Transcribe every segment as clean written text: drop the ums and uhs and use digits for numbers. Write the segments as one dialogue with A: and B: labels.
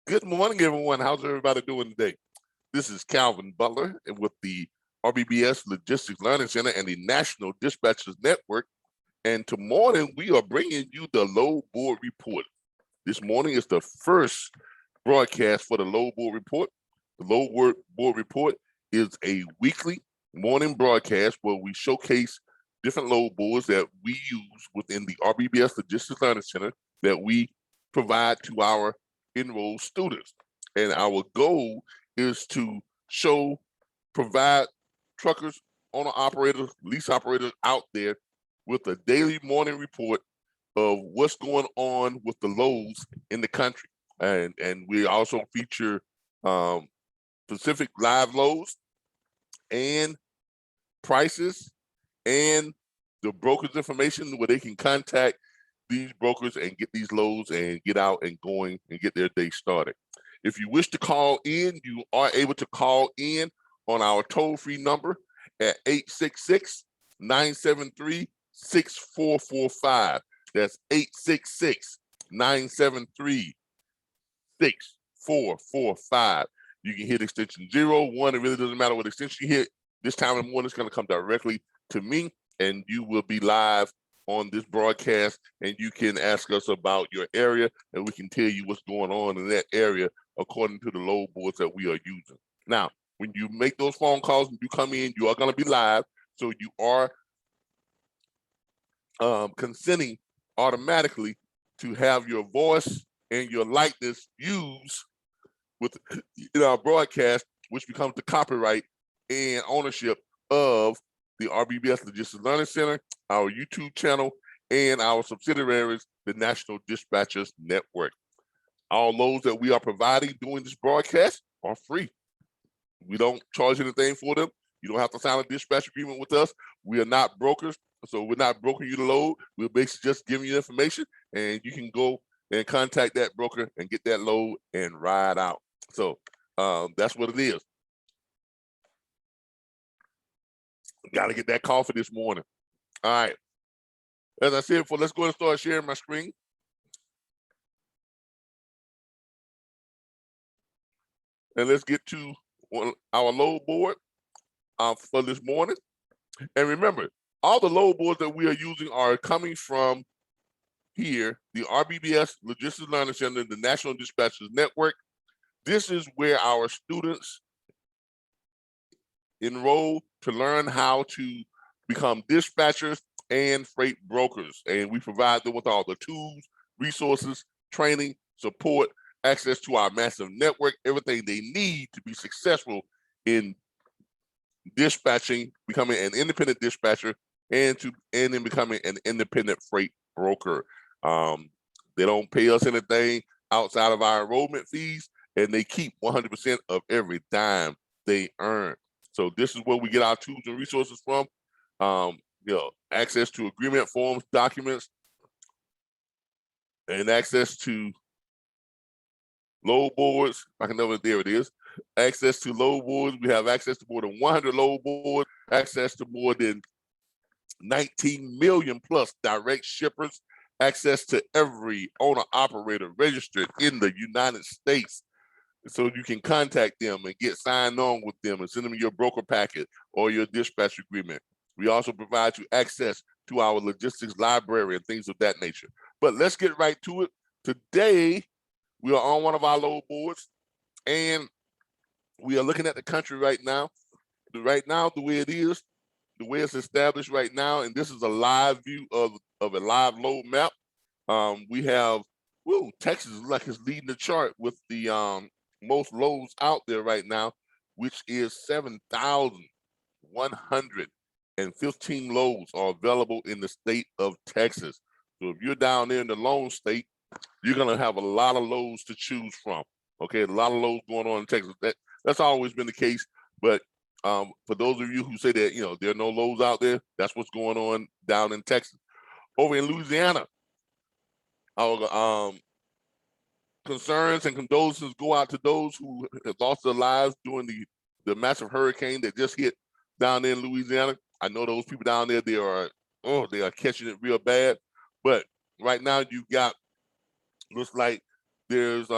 A: Good morning, everyone. How's everybody doing today? This is Calvin Butler with the RBBS Logistics Learning Center and the National Dispatchers Network. And tomorrow we are bringing you the Load Board Report. This morning is the first broadcast for the Load Board Report. The Load Board Report is a weekly morning broadcast where we showcase different load boards that we use within the RBBS Logistics Learning Center that we provide to our enrolled students. And our goal is to provide truckers, owner operators, lease operators out there with a daily morning report of what's going on with the loads in the country. And we also feature specific live loads and prices and the broker's information where they can contact these brokers and get these loads and get out and going and get their day started. If you wish to call in, you are able to call in on our toll-free number at 866-973-6445. That's 866-973-6445. You can hit extension 01. It really doesn't matter what extension you hit. This time in the morning, it's going to come directly to me, and you will be live on this broadcast, and you can ask us about your area, and we can tell you what's going on in that area according to the load boards that we are using. Now, when you make those phone calls and you come in, you are going to be live, so you are consenting automatically to have your voice and your likeness used in our broadcast, which becomes the copyright and ownership of the RBBS Logistics Learning Center, our YouTube channel, and our subsidiaries, the National Dispatchers Network. All loads that we are providing during this broadcast are free. We don't charge anything for them. You don't have to sign a dispatch agreement with us. We are not brokers, so we're not brokering you the load. We're basically just giving you information, and you can go and contact that broker and get that load and ride out. So that's what it is. Got to get that coffee this morning. All right. As I said before, let's go and start sharing my screen. And let's get to our load board for this morning. And remember, all the load boards that we are using are coming from here, the RBBS Logistics Learning Center, the National Dispatchers Network. This is where our students enroll to learn how to become dispatchers and freight brokers. And we provide them with all the tools, resources, training, support, access to our massive network, everything they need to be successful in dispatching, becoming an independent dispatcher, and in becoming an independent freight broker. They don't pay us anything outside of our enrollment fees, and they keep 100% of every dime they earn. So this is where we get our tools and resources from. Access to agreement forms, documents, and access to load boards. There it is. Access to load boards. We have access to more than 100 load boards, access to more than 19 million plus direct shippers, access to every owner operator registered in the United States. So you can contact them and get signed on with them and send them your broker packet or your dispatch agreement. We also provide you access to our logistics library and things of that nature. But let's get right to it. Today, we are on one of our load boards, and we are looking at the country right now. Right now, the way it is, the way it's established right now, and this is a live view of a live load map. We have, Texas is like it's leading the chart with the most loads out there right now, which is 7,115 loads are available in the state of Texas. So if you're down there in the Lone State, you're gonna have a lot of loads to choose from. Okay, a lot of loads going on in Texas. That's always been the case, but for those of you who say that there are no loads out there, that's what's going on down in Texas. Over in Louisiana, our concerns and condolences go out to those who have lost their lives during the massive hurricane that just hit down there in Louisiana. I know those people down there, they are catching it real bad. But right now you've got, looks like there's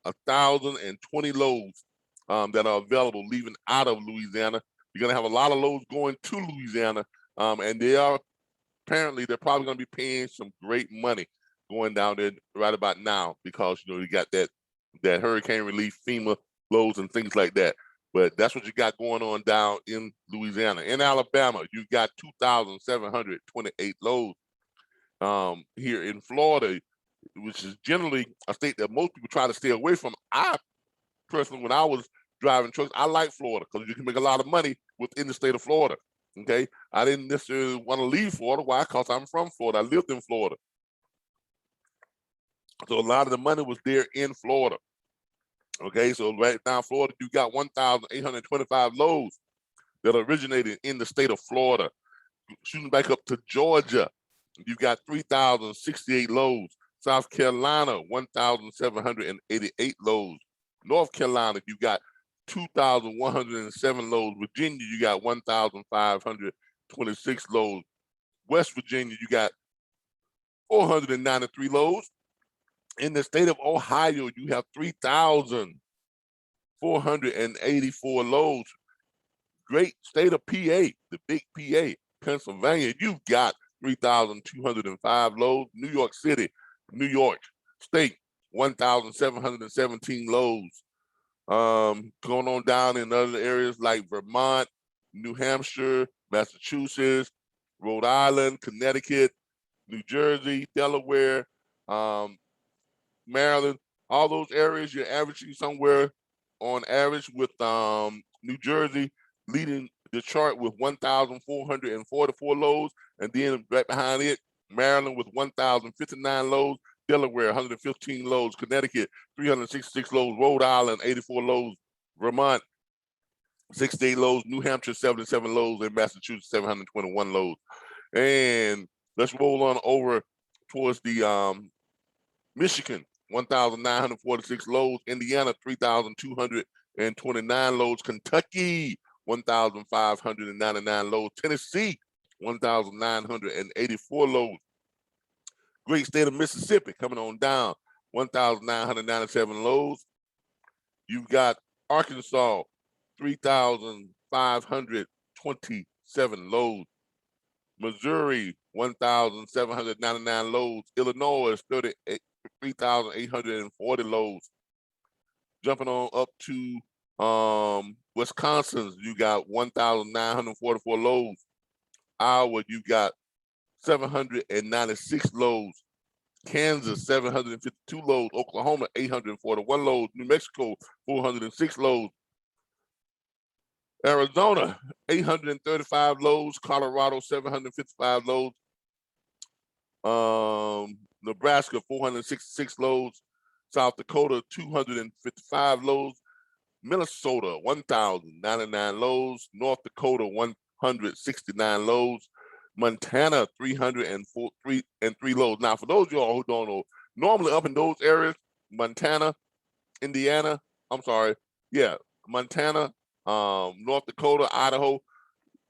A: 1,020 loads that are available leaving out of Louisiana. You're going to have a lot of loads going to Louisiana, and they're probably going to be paying some great money going down there right about now because, you got that hurricane relief, FEMA loads and things like that. But that's what you got going on down in Louisiana. In Alabama, you got 2,728 loads. Here in Florida, which is generally a state that most people try to stay away from. I personally, when I was driving trucks, I like Florida because you can make a lot of money within the state of Florida. Okay, I didn't necessarily want to leave Florida. Why? Because I'm from Florida. I lived in Florida. So a lot of the money was there in Florida. Okay, so right now, Florida, you got 1,825 loads that originated in the state of Florida. Shooting back up to Georgia, you got 3,068 loads. South Carolina, 1,788 loads. North Carolina, you got 2,107 loads. Virginia, you got 1,526 loads. West Virginia, you got 493 loads. In the state of Ohio, you have 3,484 loads. Great state of PA, the big PA. Pennsylvania, you've got 3,205 loads. New York City, New York State, 1,717 loads. Going on down in other areas like Vermont, New Hampshire, Massachusetts, Rhode Island, Connecticut, New Jersey, Delaware, Maryland, all those areas, you're averaging somewhere on average with New Jersey leading the chart with 1,444 loads, and then right behind it, Maryland with 1,059 loads, Delaware 115 loads, Connecticut 366 loads, Rhode Island 84 loads, Vermont 68 loads, New Hampshire 77 loads, and Massachusetts 721 loads. And let's roll on over towards the Michigan, 1,946 loads, Indiana 3,229 loads, Kentucky 1,599 loads, Tennessee 1,984 loads. Great state of Mississippi coming on down, 1,997 loads. You've got Arkansas, 3,527 loads. Missouri, 1,799 loads. Illinois, 3,840 loads. Jumping on up to Wisconsin, you got 1,944 loads. Iowa, you got 796 loads. Kansas, 752 loads. Oklahoma, 841 loads. New Mexico, 406 loads. Arizona, 835 loads. Colorado, 755 loads. Nebraska, 466 loads. South Dakota, 255 loads. Minnesota, 1,099 loads. North Dakota, 169 loads. Montana, 303 loads. Now, for those of y'all who don't know, normally up in those areas, Montana, Indiana, Montana, North Dakota, Idaho,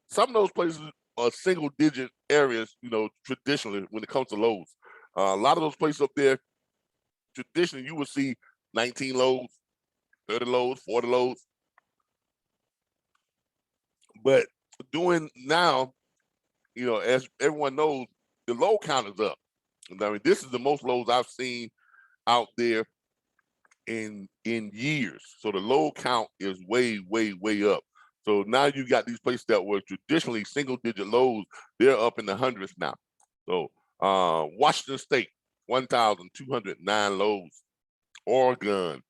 A: some of those places are single-digit areas, traditionally when it comes to loads. A lot of those places up there, traditionally, you would see 19 loads, 30 loads, 40 loads. But doing now, as everyone knows, the load count is up. I mean, this is the most loads I've seen out there in years. So the load count is way, way, way up. So now you got these places that were traditionally single-digit loads, they're up in the hundreds now. So Washington State, 1,209 loads. Oregon,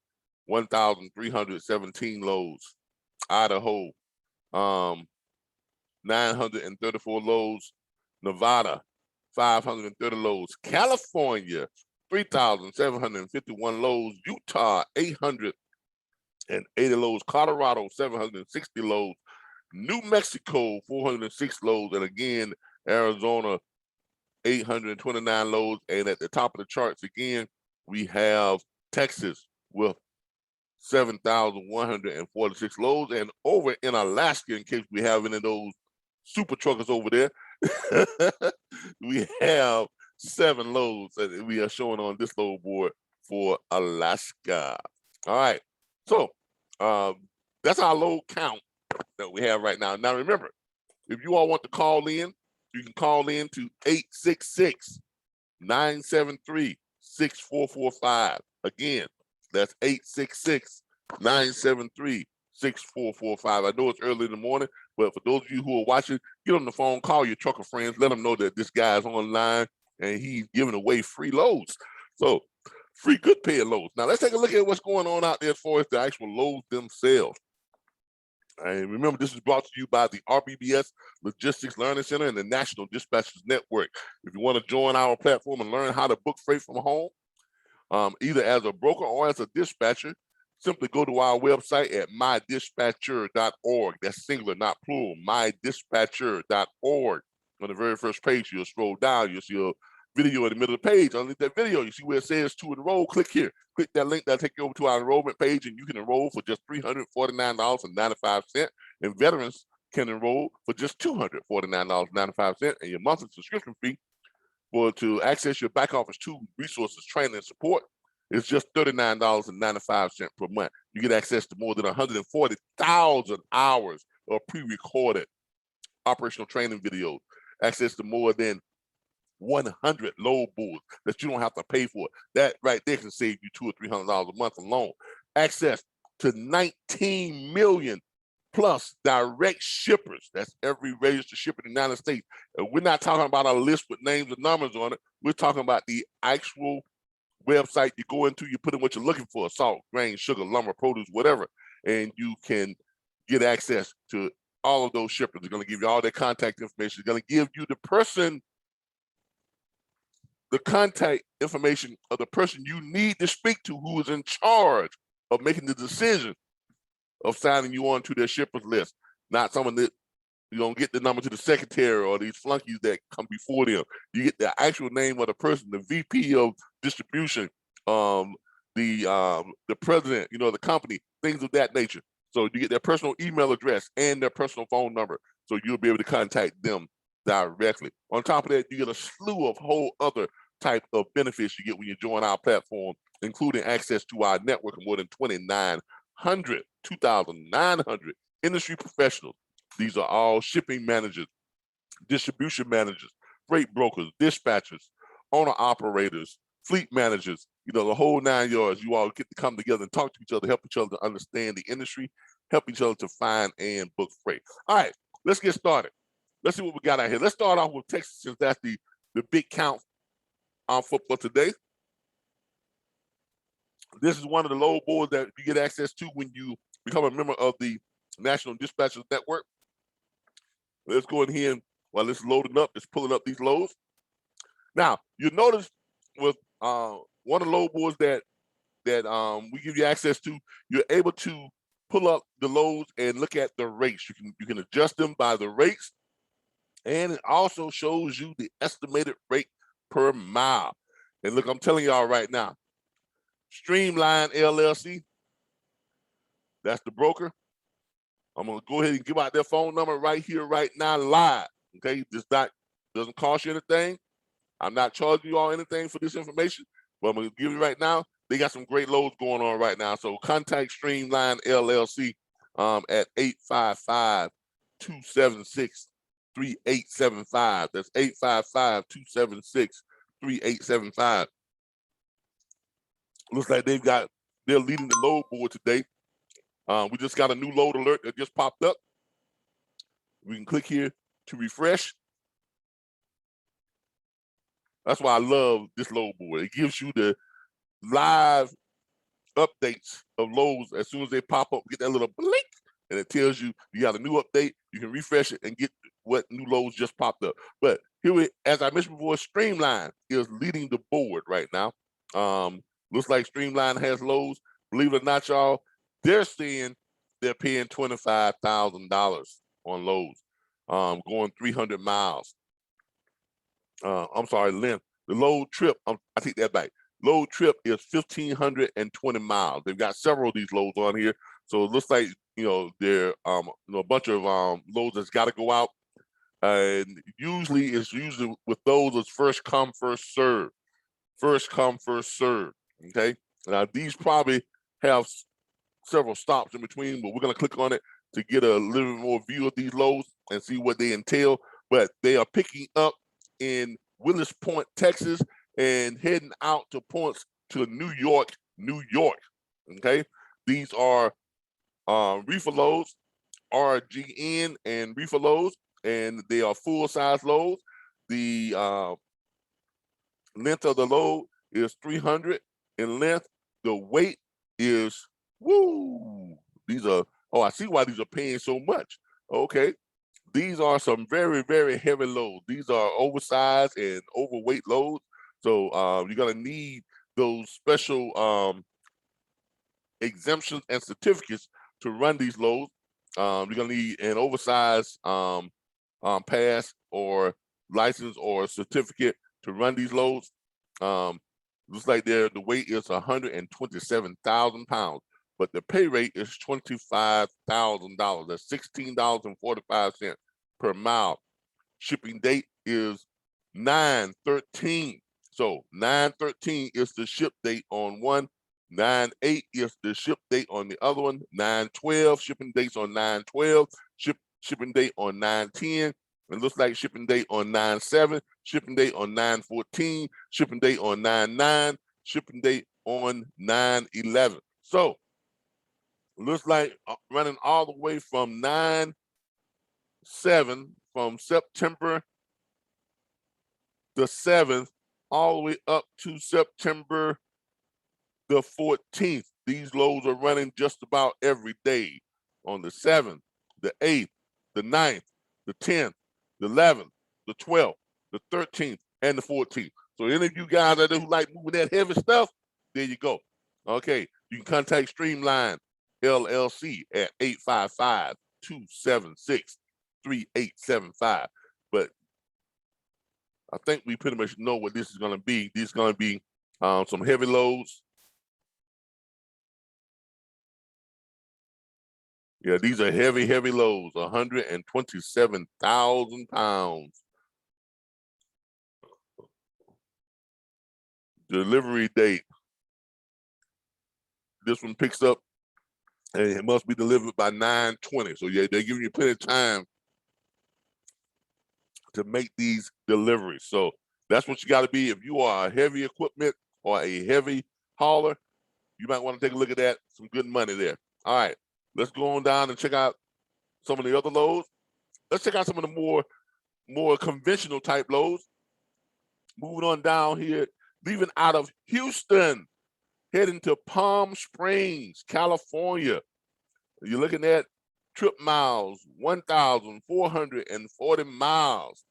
A: 1,317 loads. Idaho, 934 loads. Nevada, 530 loads. California, 3,751 loads. Utah, 880 loads. Colorado, 760 loads. New Mexico, 406 loads. And again, Arizona, 829 loads. And at the top of the charts again, we have Texas with 7,146 loads. And over in Alaska, in case we have any of those super truckers over there, we have 7 loads that we are showing on this load board for Alaska. All right. So that's our load count that we have right now. Now remember, if you all want to call in, you can call in to 866-973-6445. Again, that's 866-973-6445. I know it's early in the morning, but for those of you who are watching, get on the phone, call your trucker friends, let them know that this guy's online and he's giving away free loads. So free good paying loads. Now let's take a look at what's going on out there as far as the actual loads themselves. And remember, this is brought to you by the RBBS Logistics Learning Center and the National Dispatchers Network. If you want to join our platform and learn how to book freight from home, either as a broker or as a dispatcher, simply go to our website at mydispatcher.org. That's singular, not plural, mydispatcher.org. On the very first page, you'll scroll down, you'll see a video in the middle of the page. Underneath that video, you see where it says to enroll. Click here. Click that link. That'll take you over to our enrollment page, and you can enroll for just $349.95. And veterans can enroll for just $249.95. And your monthly subscription fee to access your back office tools, resources, training, and support is just $39.95 per month. You get access to more than 140,000 hours of pre-recorded operational training videos, access to more than 100 load boards that you don't have to pay for. That right there can save you $200 or $300 a month alone. Access to 19 million plus direct shippers. That's every registered shipper in the United States. And we're not talking about a list with names and numbers on it. We're talking about the actual website you go into, you put in what you're looking for: salt, grain, sugar, lumber, produce, whatever, and you can get access to all of those shippers. They're going to give you all their contact information. They're going to give you the contact information of the person you need to speak to, who is in charge of making the decision of signing you on to their shippers list, not someone that you don't get the number to the secretary or these flunkies that come before them. You get the actual name of the person, the VP of distribution, the president, the company, things of that nature. So you get their personal email address and their personal phone number, so you'll be able to contact them directly. On top of that, you get a slew of whole other type of benefits you get when you join our platform, including access to our network of more than 2,900 industry professionals. These are all shipping managers, distribution managers, freight brokers, dispatchers, owner operators, fleet managers, the whole 9 yards. You all get to come together and talk to each other, help each other to understand the industry, help each other to find and book freight. All right, let's get started. Let's see what we got out here. Let's start off with Texas, since that's the big count on football today. This is one of the load boards that you get access to when you become a member of the National Dispatchers Network. Let's go in here and while it's loading up, it's pulling up these loads. Now, you notice with one of the load boards that we give you access to, you're able to pull up the loads and look at the rates. You can adjust them by the rates, and it also shows you the estimated rate per mile. And look, I'm telling y'all right now, Streamline LLC, that's the broker. I'm gonna go ahead and give out their phone number right here, right now, live. Okay, this doesn't cost you anything. I'm not charging you all anything for this information, but I'm gonna give you right now. They got some great loads going on right now. So contact Streamline LLC at 855-276-3875. That's 855-276-3875. Looks like they're leading the load board today. We just got a new load alert that just popped up. We can click here to refresh. That's why I love this load board. It gives you the live updates of loads as soon as they pop up. Get that little blink, and it tells you got a new update. You can refresh it and get what new loads just popped up. But here, as I mentioned before, Streamline is leading the board right now. Looks like Streamline has loads. Believe it or not, y'all, they're saying they're paying $25,000 on loads, going 300 miles. I'm sorry, length. The load trip, I take that back. Load trip is 1,520 miles. They've got several of these loads on here. So it looks like, they're a bunch of loads that's got to go out. And usually with those, it's first come, first serve. First come, first serve. Okay. Now these probably have several stops in between, but we're going to click on it to get a little bit more view of these loads and see what they entail. But they are picking up in Willis Point, Texas, and heading out to points to New York, New York. Okay, these are reefer loads, RGN and reefer loads, and they are full-size loads. The length of the load is 300 in length. The weight is, these are, I see why these are paying so much. Okay, these are some very, very heavy loads. These are oversized and overweight loads. So you're gonna need those special exemptions and certificates to run these loads. You're gonna need an oversized pass or license or certificate to run these loads. Looks like the weight is 127,000 pounds, but the pay rate is $25,000. That's $16.45 per mile. Shipping date is 9/13. So 9/13 is the ship date on one. 9/8 is the ship date on the other one. 9/12 shipping dates on 9/12. Shipping date on 9/10. It looks like shipping date on 9/7. Shipping date on 9/14. Shipping date on 9/9. Shipping date on 9/11. So looks like running all the way from 9/7, from September the 7th, all the way up to September the 14th. These loads are running just about every day on the 7th, the 8th, the 9th, the 10th, the 11th, the 12th, the 13th, and the 14th. So any of you guys out there who like moving that heavy stuff, there you go. Okay, you can contact Streamline LLC at 855-276-3875. But I think we pretty much know what this is going to be. This is going to be some heavy loads. Yeah, these are heavy, heavy loads, 127,000 pounds. Delivery date. This one picks up, and it must be delivered by 9/20. So yeah, they're giving you plenty of time to make these deliveries. So that's what you got to be. If you are a heavy equipment or a heavy hauler, you might want to take a look at that. Some good money there. All right, let's go on down and check out some of the other loads. Let's check out some of the more conventional type loads. Moving on down here, leaving out of Houston, heading to Palm Springs, California. You're looking at trip miles, 1,440 miles.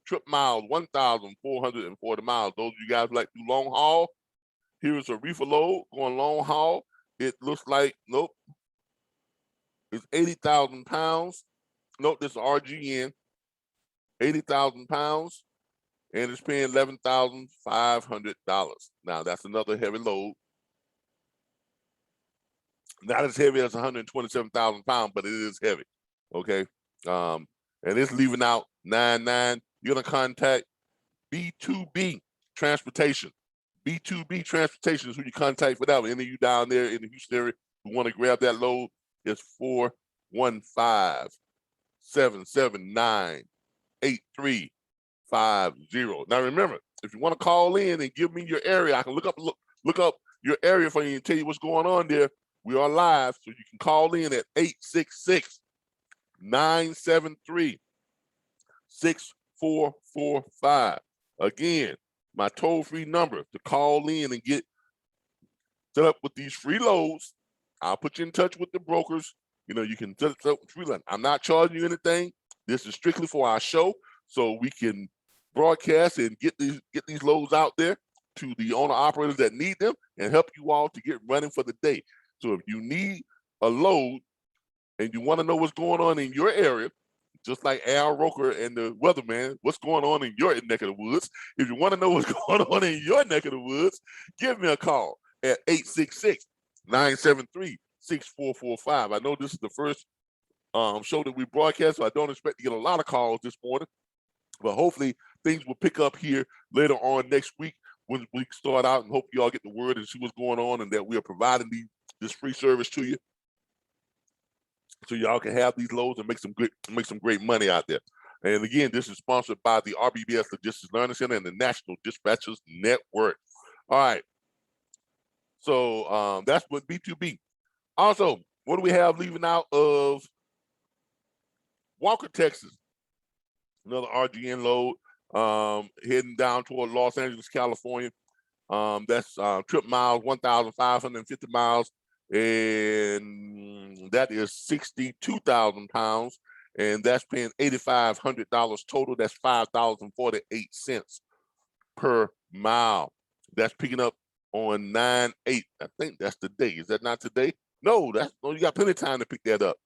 A: Trip miles, 1,440 miles. Those of you guys who like to do long haul, here's a reefer load going long haul. It looks like, nope, it's 80,000 pounds. Nope, this is RGN, 80,000 pounds, and it's paying $11,500. Now, that's another heavy load. Not as heavy as 127,000 pounds, but it is heavy, okay? And it's leaving out 9/9. You're gonna contact B2B Transportation. B2B Transportation is who you contact for that one. Any of you down there in the Houston area who want to grab that load, it's 415-779-8350. Now remember, if you want to call in and give me your area, I can look up your area for you and tell you what's going on there. We are live, so you can call in at 866-973-6445. Again, my toll-free number to call in and get set up with these free loads. I'll put you in touch with the brokers. You know, you can set up with free loads. I'm not charging you anything. This is strictly for our show, so we can broadcast and get these loads out there to the owner operators that need them and help you all to get running for the day. So if you need a load and you want to know what's going on in your area, just like Al Roker and the weatherman, what's going on in your neck of the woods, if you want to know what's going on in your neck of the woods, give me a call at 866-973-6445. I know this is the first show that we broadcast, so I don't expect to get a lot of calls this morning, but hopefully things will pick up here later on next week when we start out, and hope you all get the word and see what's going on, and that we are providing this free service to you, so y'all can have these loads and make some great money out there. And again, this is sponsored by the RBBS Logistics Learning Center and the National Dispatchers Network. All right. So that's what B2B. Also, what do we have leaving out of Walker, Texas? Another RGN load heading down toward Los Angeles, California. That's trip miles, 1,550 miles, and that is 62,000 pounds, and that's paying $8,500 total. That's $5.48 per mile. That's picking up on 9/8. I think that's the day. Is that not today? No, you got plenty of time to pick that up.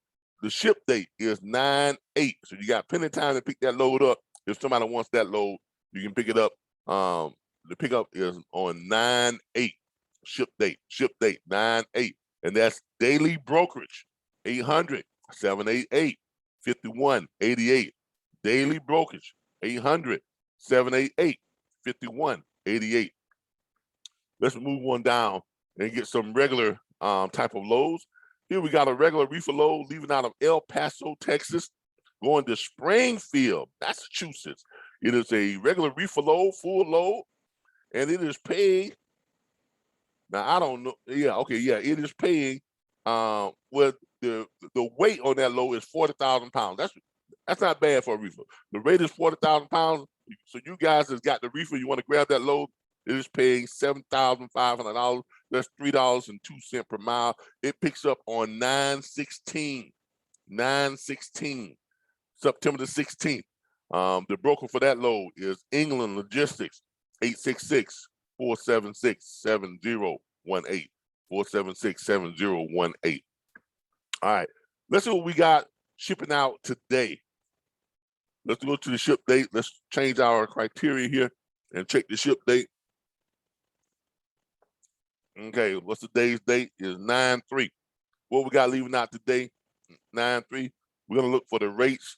A: The ship date is 9/8, so you got plenty of time to pick that load up. If somebody wants that load, you can pick it up. The pickup is on 9/8. Ship date 9/8, and that's daily brokerage 800-788-5188. Daily brokerage 800-788-5188. Let's move on down and get some regular type of loads. Here we got a regular reefer load leaving out of El Paso, Texas, going to Springfield, Massachusetts. It is a regular reefer load, full load, and it is paying. Now I don't know. Yeah, okay, yeah, it is paying. Well, the weight on that load is 40,000 pounds. That's not bad for a reefer. The rate is 40,000 pounds. So you guys that's got the reefer, you want to grab that load. It is paying $7,500. That's $3.02 per mile. It picks up on 9/16, September the 16th. The broker for that load is England Logistics, 866-476-7018, 476-7018. All right, let's see what we got shipping out today. Let's go to the ship date. Let's change our criteria here and check the ship date. Okay, what's the day's date? Is 9/3. What we got leaving out today? 9/3. We're gonna look for the rates,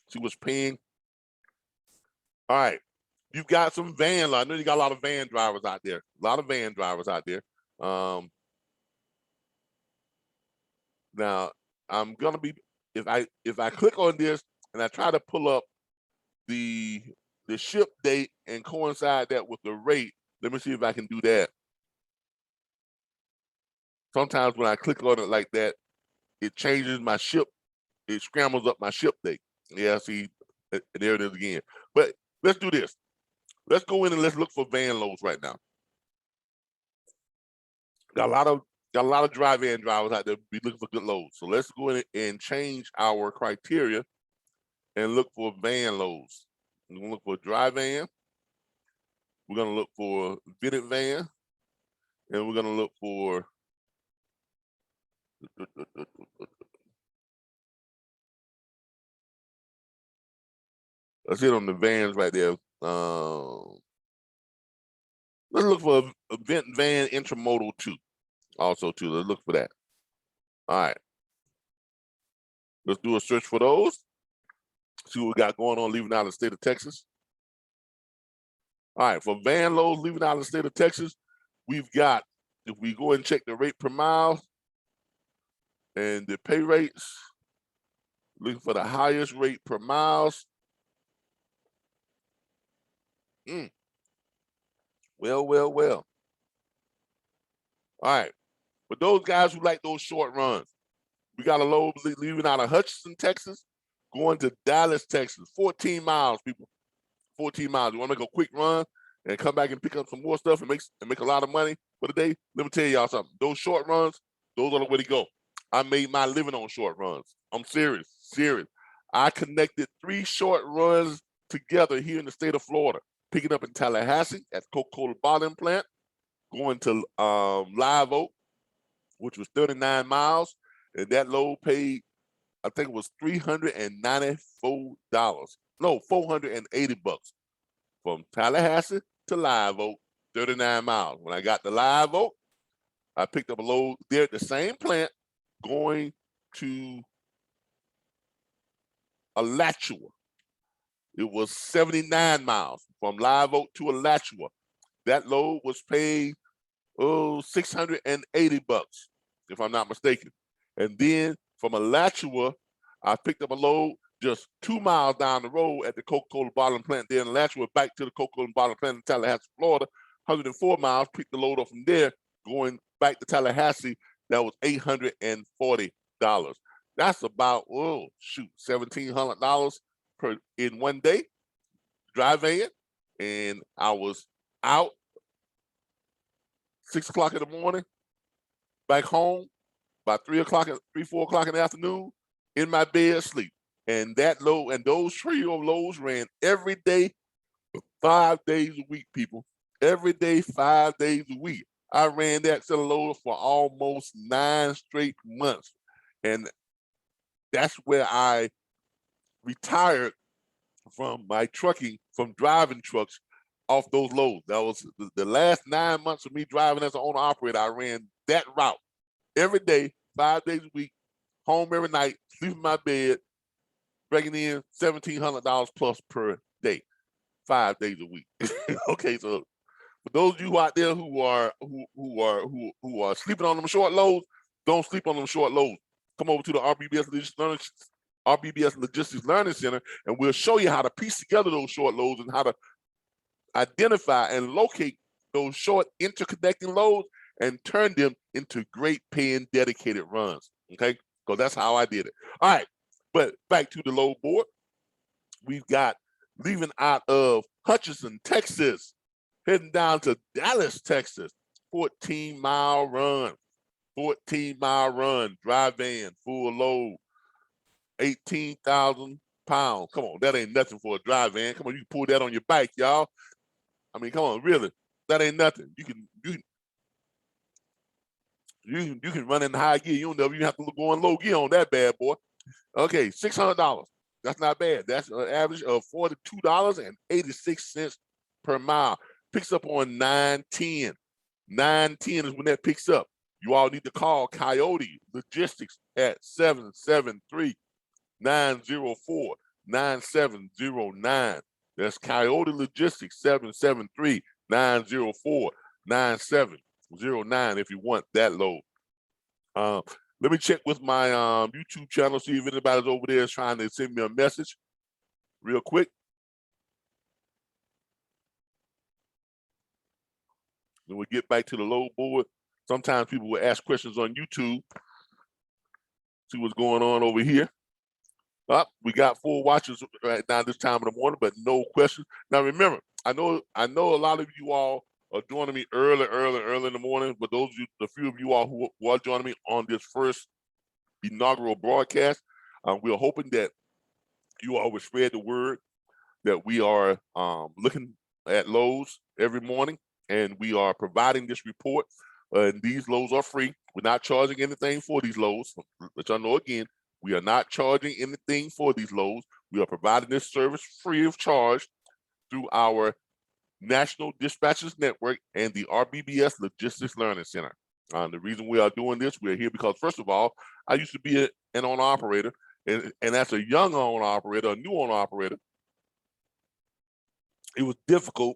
A: see what's paying. All right, you've got some van. I know you got a lot of van drivers out there. Now I'm gonna be if I click on this and I try to pull up the ship date and coincide that with the rate. Let me see if I can do that. Sometimes when I click on it like that, it changes my ship. It scrambles up my ship date. Yeah, see, there it is again. But let's do this. Let's go in and let's look for van loads right now. Got a lot of dry van drivers out there be looking for good loads. So let's go in and change our criteria and look for van loads. We're gonna look for a dry van. We're gonna look for vented van, and we're gonna look for let's hit on the vans right there. Let's look for a vent van intermodal too. Also too, let's look for that. All right. Let's do a search for those. See what we got going on leaving out of the state of Texas. All right, for van loads leaving out of the state of Texas, we've got, if we go and check the rate per mile and the pay rates, looking for the highest rate per miles. Well. All right, but those guys who like those short runs, we got a load leaving out of Hutchinson, Texas, going to Dallas, Texas, 14 miles, people. 14 miles. You want to make a quick run and come back and pick up some more stuff and make a lot of money for the day? Let me tell y'all something. Those short runs, those are the way to go. I made my living on short runs. I'm serious. I connected 3 short runs together here in the state of Florida, picking up in Tallahassee at Coca-Cola bottling plant, going to Live Oak, which was 39 miles, and that load paid, I think it was $394. No, $480 from Tallahassee to Live Oak, 39 miles. When I got to Live Oak, I picked up a load there at the same plant going to Alachua. It was 79 miles from Live Oak to Alachua. That load was paid $680. if I'm not mistaken. And then from Alachua, I picked up a load just 2 miles down the road at the Coca-Cola bottling plant there in Alachua, back to the Coca-Cola bottling plant in Tallahassee, Florida. 104 miles, picked the load up from there, going back to Tallahassee. That was $840. That's about, $1,700 in one day, drive van. And I was out 6 o'clock in the morning, back home by 4 o'clock in the afternoon, in my bed asleep. And that load and those trio of loads ran every day, 5 days a week, people. Every day, 5 days a week. I ran that set of loads for almost 9 straight months. And that's where I retired from my trucking, from driving trucks off those loads. That was the last 9 months of me driving as an owner operator. I ran that route every day, 5 days a week, home every night, sleep in my bed, bringing in $1,700 plus per day, 5 days a week. Okay, so for those of you out there who are sleeping on them short loads, don't sleep on them short loads. Come over to the RBBS Logistics Learning Center, and we'll show you how to piece together those short loads and how to identify and locate those short interconnecting loads and turn them into great paying dedicated runs. Okay, so that's how I did it. All right, but back to the load board. We've got leaving out of Hutchinson, Texas, heading down to Dallas, Texas, 14-mile run. 14-mile run, drive van, full load, 18,000 pounds. Come on, that ain't nothing for a drive van. Come on, you can pull that on your bike, y'all. I mean, come on, really, that ain't nothing. You can run in high gear. You don't never even have to go in low gear on that bad boy. Okay, $600. That's not bad. That's an average of $42.86 per mile. Picks up on 910. 910 is when that picks up. You all need to call Coyote Logistics at 773-904-9709. That's Coyote Logistics, 773-904-9709 if you want that load. Let me check with my YouTube channel, see if anybody's over there trying to send me a message real quick. Then we'll get back to the load board. Sometimes people will ask questions on YouTube. See what's going on over here. We got 4 watchers right now this time of the morning, but no questions. Now remember, I know a lot of you all are joining me early in the morning, but those of you, the few of you all who are joining me on this first inaugural broadcast, we're hoping that you all will spread the word that we are looking at loads every morning, and we are providing this report. And these loads are free. We're not charging anything for these loads. Let y'all know again, we are not charging anything for these loads. We are providing this service free of charge through our National Dispatchers Network and the RBBS Logistics Learning Center. The reason we are doing this, we're here because, first of all, I used to be an owner operator, and as a young owner operator, a new owner operator, it was difficult,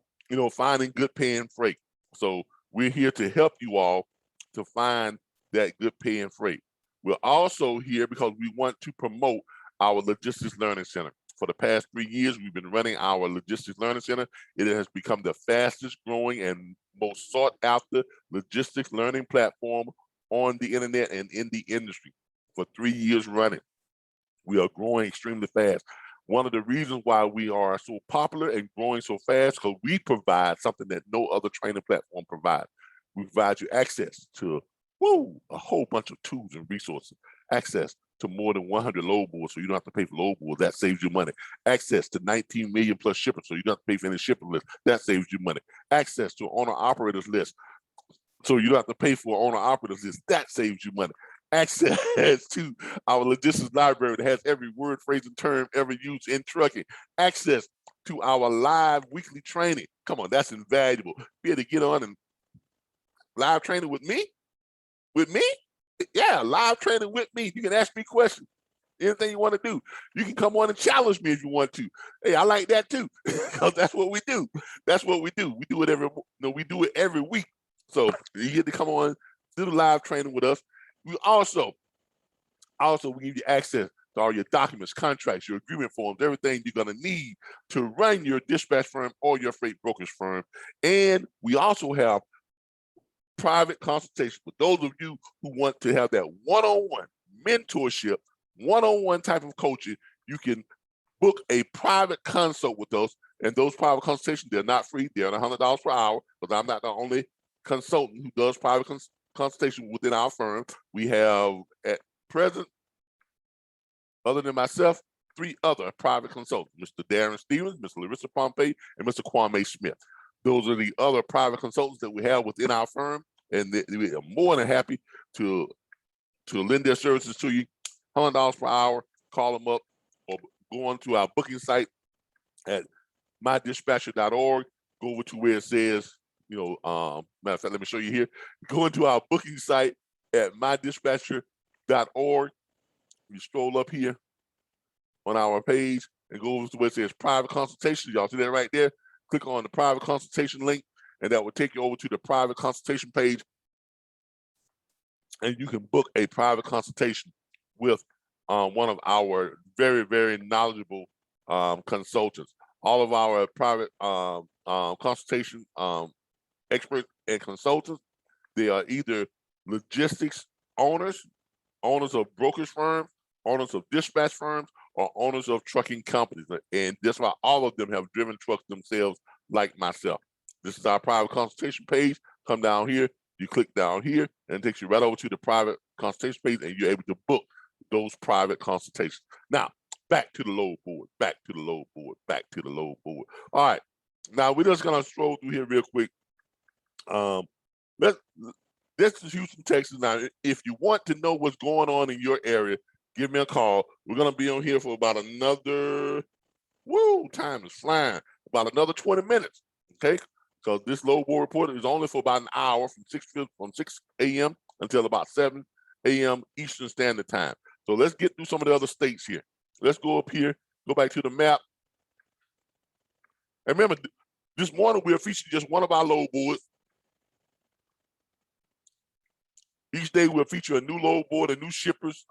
A: finding good paying freight. So we're here to help you all to find that good paying freight. We're also here because we want to promote our Logistics Learning Center. For the past 3 years, we've been running our Logistics Learning Center. It has become the fastest growing and most sought after logistics learning platform on the internet and in the industry for 3 years running. We are growing extremely fast. One of the reasons why we are so popular and growing so fast, because we provide something that no other training platform provides. We provide you access to a whole bunch of tools and resources, access to more than 100 load boards, so you don't have to pay for load boards. That saves you money. Access to 19 million plus shippers, so you don't have to pay for any shipping list. That saves you money. Access to owner operators list, so you don't have to pay for owner operators list. That saves you money. Access to our logistics library that has every word, phrase, and term ever used in trucking. Access to our live weekly training. Come on, that's invaluable. Be able to get on and live training with me? With me? Yeah, live training with me. You can ask me questions. Anything you want to do. You can come on and challenge me if you want to. Hey, I like that too. Because that's what we do. That's what we do. We do it every week. So you get to come on, do the live training with us. We also we give you access to all your documents, contracts, your agreement forms, everything you're going to need to run your dispatch firm or your freight brokerage firm. And we also have private consultation for those of you who want to have that one-on-one mentorship, one-on-one type of coaching. You can book a private consult with us, and those private consultations, they're not free. They're $100 per hour, because I'm not the only consultant who does private consultation within our firm. We have at present, other than myself, 3 other private consultants, Mr. Darren Stevens, Ms. Larissa Pompey, and Mr. Kwame Smith. Those are the other private consultants that we have within our firm, and we are more than happy to lend their services to you. $100 per hour. Call them up or go onto our booking site at mydispatcher.org. Go over to where it says, matter of fact, let me show you here. Go into our booking site at mydispatcher.org. You scroll up here on our page and go over to where it says private consultation. Y'all see that right there? Click on the private consultation link, and that will take you over to the private consultation page. And you can book a private consultation with one of our very, very knowledgeable consultants. All of our private consultation experts and consultants, they are either logistics owners of brokerage firms, owners of dispatch firms, or owners of trucking companies. And that's why all of them have driven trucks themselves, like myself. This is our private consultation page. Come down here, you click down here, and it takes you right over to the private consultation page, and you're able to book those private consultations. Now, back to the load board, back to the load board, back to the load board. All right, now we're just gonna stroll through here real quick. This is Houston, Texas. Now, if you want to know what's going on in your area, give me a call. We're gonna be on here for about another, time is flying, about another 20 minutes, okay? So this load board report is only for about an hour, from 6 a.m. until about 7 a.m. Eastern Standard Time. So let's get through some of the other states here. Let's go up here, go back to the map. And remember, this morning we're featuring just one of our load boards. Each day we'll feature a new load board, a new shippers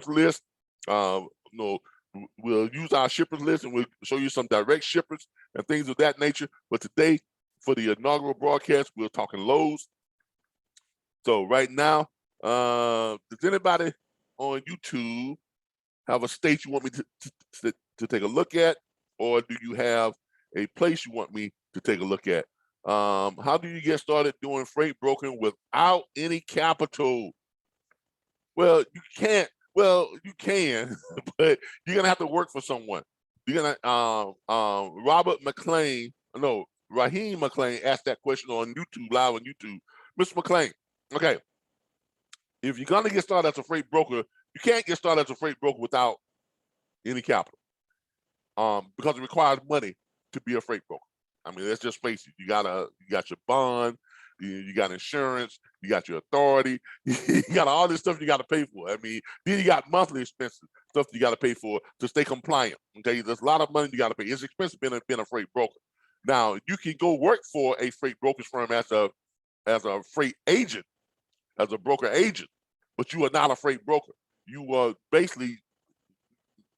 A: list. We'll use our shippers list, and we'll show you some direct shippers and things of that nature. But today, for the inaugural broadcast, we're talking loads. So right now, does anybody on YouTube have a state you want me to take a look at, or do you have a place you want me to take a look at? How do you get started doing freight brokering without any capital? Well, you can't. Well, you can, but you're gonna have to work for someone. You're gonna Raheem McLean asked that question on YouTube, live on YouTube. Mr. McLean, okay, if you're gonna get started as a freight broker, you can't get started as a freight broker without any capital, because it requires money to be a freight broker. I mean, let's just face it. You got your bond, you got insurance, you got your authority, you got all this stuff you got to pay for. I mean, then you got monthly expenses, stuff you got to pay for to stay compliant. Okay, there's a lot of money you got to pay. It's expensive being a freight broker. Now, you can go work for a freight brokerage firm as a freight agent, as a broker agent, but you are not a freight broker. You are basically,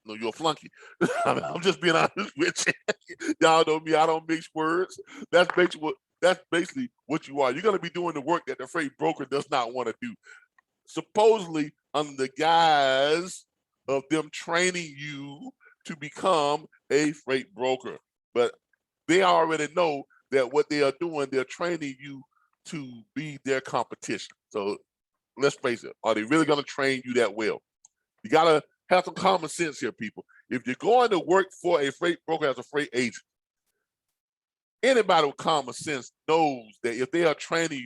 A: you're a flunky. I'm just being honest with you. Y'all know me, I don't mix words. That's basically what you are. You're going to be doing the work that the freight broker does not want to do, supposedly under the guise of them training you to become a freight broker. But they already know that what they are doing, they're training you to be their competition. So let's face it, are they really going to train you that well? You got to have some common sense here, people. If you're going to work for a freight broker as a freight agent, anybody with common sense knows that if they are training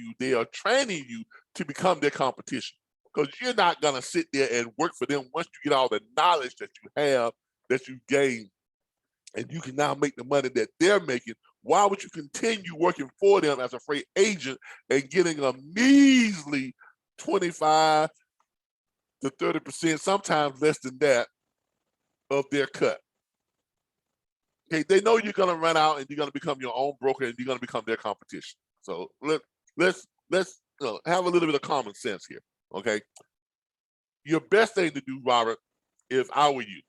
A: you to become their competition, because you're not going to sit there and work for them once you get all the knowledge that you have, that you gain, and you can now make the money that they're making. Why would you continue working for them as a freight agent and getting a measly 25 to 30%, sometimes less than that, of their cut? Okay, they know you're going to run out and you're going to become your own broker and you're going to become their competition. So let's have a little bit of common sense here. Okay. Your best thing to do, Robert, if I were you,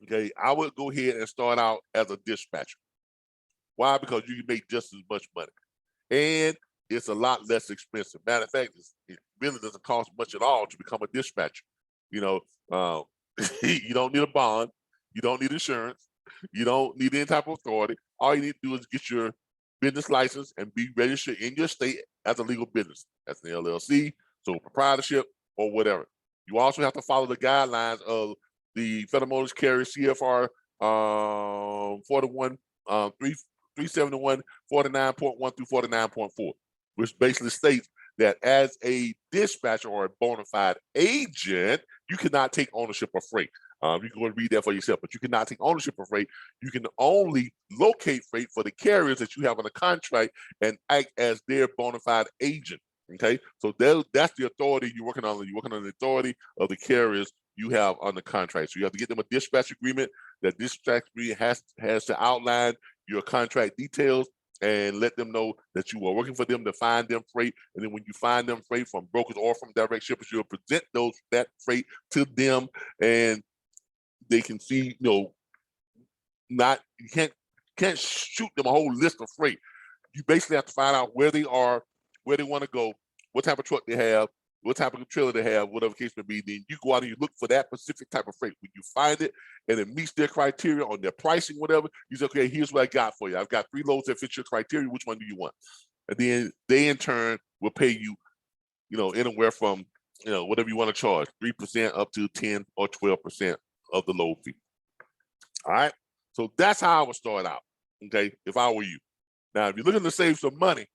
A: okay, I would go ahead and start out as a dispatcher. Why? Because you can make just as much money, and it's a lot less expensive. Matter of fact, it really doesn't cost much at all to become a dispatcher. You know, you don't need a bond, you don't need insurance, you don't need any type of authority. All you need to do is get your business license and be registered in your state as a legal business. That's an LLC, sole proprietorship, or whatever. You also have to follow the guidelines of the Federal Motor Carrier CFR 41 371 49.1 through 49.4, which basically states that as a dispatcher or a bona fide agent, you cannot take ownership of freight. You can go and read that for yourself, but you cannot take ownership of freight. You can only locate freight for the carriers that you have on a contract and act as their bona fide agent. Okay, so that's the authority you're working on. You're working on the authority of the carriers you have on the contract. So you have to get them a dispatch agreement. That dispatch agreement has to outline your contract details and let them know that you are working for them to find them freight. And then when you find them freight from brokers or from direct shippers, you'll present that freight to them, and they can see, you can't shoot them a whole list of freight. You basically have to find out where they are, where they want to go, what type of truck they have, what type of trailer they have, whatever case may be. Then you go out and you look for that specific type of freight. When you find it and it meets their criteria on their pricing, whatever, you say, okay, here's what I got for you. I've got 3 loads that fit your criteria. Which one do you want? And then they in turn will pay you, anywhere from, whatever you want to charge, 3% up to 10 or 12% of the load fee. All right. So that's how I would start out. Okay. If I were you. Now, if you're looking to save some money